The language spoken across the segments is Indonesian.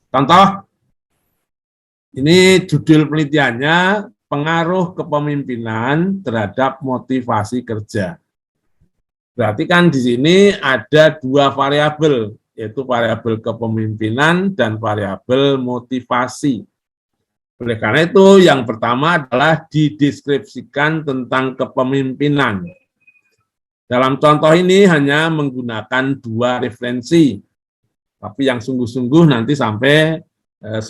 Contoh, ini judul penelitiannya, pengaruh kepemimpinan terhadap motivasi kerja. Berarti kan di sini ada dua variabel, yaitu variabel kepemimpinan dan variabel motivasi. Oleh karena itu, yang pertama adalah dideskripsikan tentang kepemimpinan. Dalam contoh ini hanya menggunakan dua referensi, tapi yang sungguh-sungguh nanti sampai 10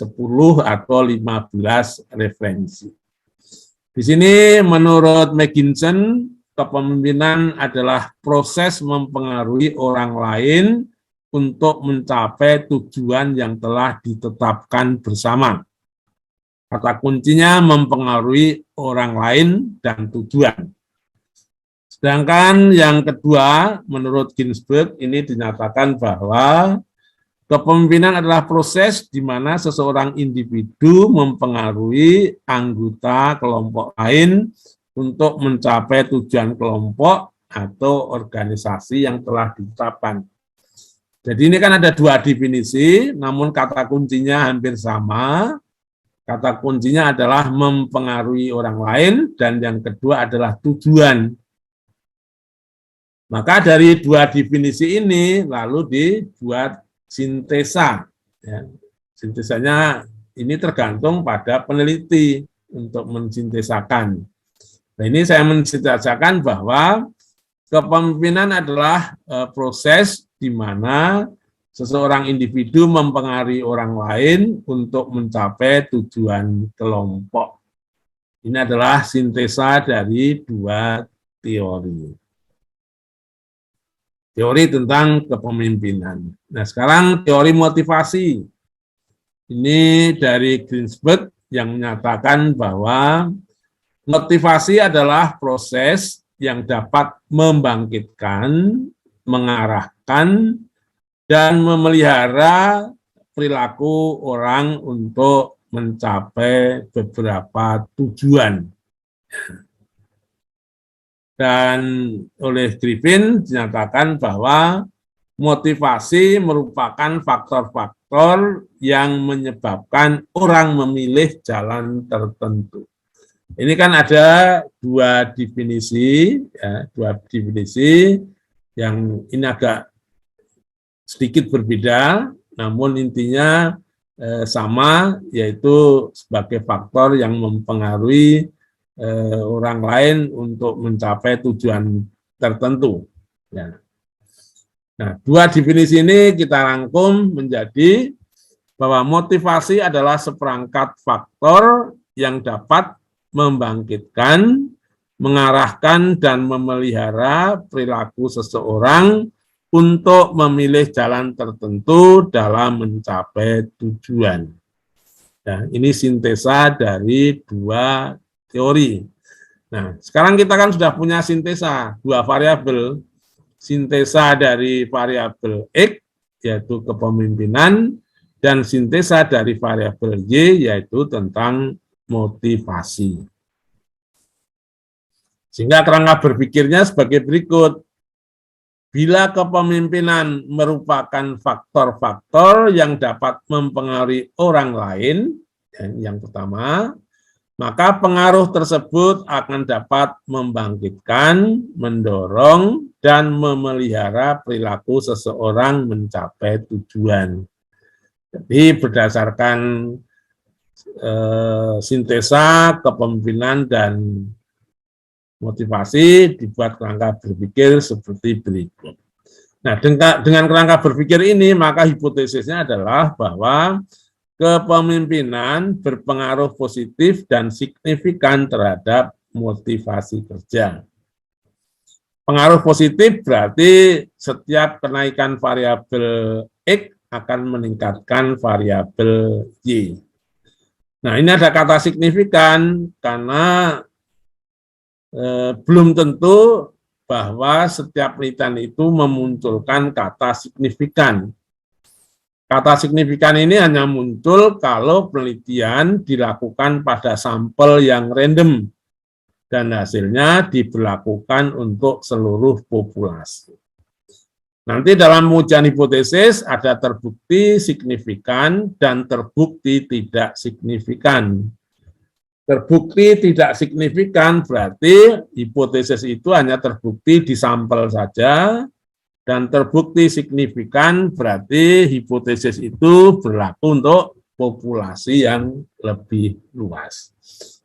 atau 15 referensi. Di sini menurut McKinsey, kepemimpinan adalah proses mempengaruhi orang lain untuk mencapai tujuan yang telah ditetapkan bersama. Kata kuncinya mempengaruhi orang lain dan tujuan. Sedangkan yang kedua, menurut Ginsberg, ini dinyatakan bahwa kepemimpinan adalah proses di mana seseorang individu mempengaruhi anggota kelompok lain untuk mencapai tujuan kelompok atau organisasi yang telah ditetapkan. Jadi ini kan ada dua definisi, namun kata kuncinya hampir sama. Kata kuncinya adalah mempengaruhi orang lain, dan yang kedua adalah tujuan. Maka dari dua definisi ini lalu dibuat sintesa. Ya. Sintesanya ini tergantung pada peneliti untuk mensintesakan. Nah, ini saya mensintesakan bahwa kepemimpinan adalah proses di mana seseorang individu mempengaruhi orang lain untuk mencapai tujuan kelompok. Ini adalah sintesa dari dua teori. Teori tentang kepemimpinan. Nah, sekarang teori motivasi. Ini dari Ginsberg yang menyatakan bahwa motivasi adalah proses yang dapat membangkitkan, mengarahkan, dan memelihara perilaku orang untuk mencapai beberapa tujuan. Dan oleh Griffin dinyatakan bahwa motivasi merupakan faktor-faktor yang menyebabkan orang memilih jalan tertentu. Ini kan ada dua definisi, ya, dua definisi yang ini agak sedikit berbeda, namun intinya sama, yaitu sebagai faktor yang mempengaruhi orang lain untuk mencapai tujuan tertentu. Ya. Nah, dua definisi ini kita rangkum menjadi bahwa motivasi adalah seperangkat faktor yang dapat membangkitkan, mengarahkan, dan memelihara perilaku seseorang untuk memilih jalan tertentu dalam mencapai tujuan. Nah, ini sintesa dari dua teori. Nah, sekarang kita kan sudah punya sintesa dua variabel, sintesa dari variabel X yaitu kepemimpinan dan sintesa dari variabel Y yaitu tentang motivasi. Sehingga kerangka berpikirnya sebagai berikut. Bila kepemimpinan merupakan faktor-faktor yang dapat mempengaruhi orang lain, yang pertama, maka pengaruh tersebut akan dapat membangkitkan, mendorong, dan memelihara perilaku seseorang mencapai tujuan. Jadi berdasarkan sintesa, kepemimpinan, dan motivasi dibuat kerangka berpikir seperti berikut. Nah, dengan kerangka berpikir ini, maka hipotesisnya adalah bahwa kepemimpinan berpengaruh positif dan signifikan terhadap motivasi kerja. Pengaruh positif berarti setiap kenaikan variabel X akan meningkatkan variabel Y. Nah, ini ada kata signifikan karena belum tentu bahwa setiap penelitian itu memunculkan kata signifikan. Kata signifikan ini hanya muncul kalau penelitian dilakukan pada sampel yang random dan hasilnya diberlakukan untuk seluruh populasi. Nanti dalam ujian hipotesis ada terbukti signifikan dan terbukti tidak signifikan. Terbukti tidak signifikan berarti hipotesis itu hanya terbukti di sampel saja, dan terbukti signifikan berarti hipotesis itu berlaku untuk populasi yang lebih luas.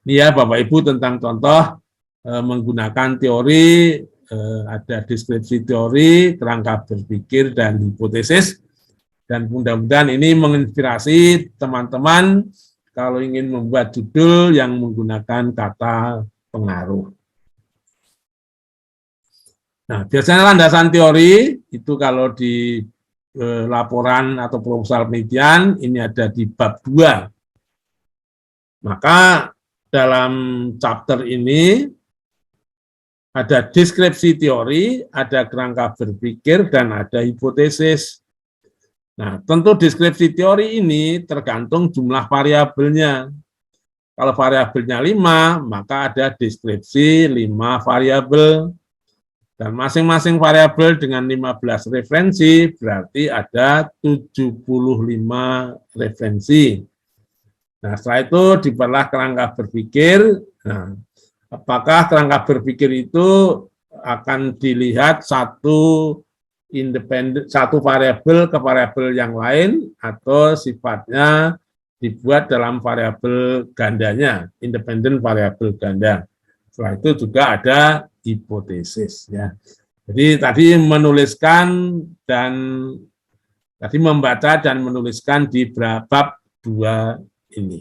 Ini ya Bapak Ibu tentang contoh menggunakan teori, ada deskripsi teori, kerangka berpikir, dan hipotesis. Dan mudah-mudahan ini menginspirasi teman-teman kalau ingin membuat judul yang menggunakan kata pengaruh. Nah, biasanya landasan teori itu kalau di laporan atau proposal penelitian ini ada di bab 2. Maka dalam chapter ini ada deskripsi teori, ada kerangka berpikir, dan ada hipotesis. Nah, tentu deskripsi teori ini tergantung jumlah variabelnya. Kalau variabelnya 5, maka ada deskripsi 5 variabel. Dan masing-masing variabel dengan 15 referensi, berarti ada 75 referensi. Nah, setelah itu diperlah kerangka berpikir. Nah, apakah kerangka berpikir itu akan dilihat satu variabel ke variabel yang lain atau sifatnya dibuat dalam variabel gandanya, independen variabel ganda. Setelah itu juga ada hipotesis ya. Jadi tadi membaca dan menuliskan di bab 2 ini.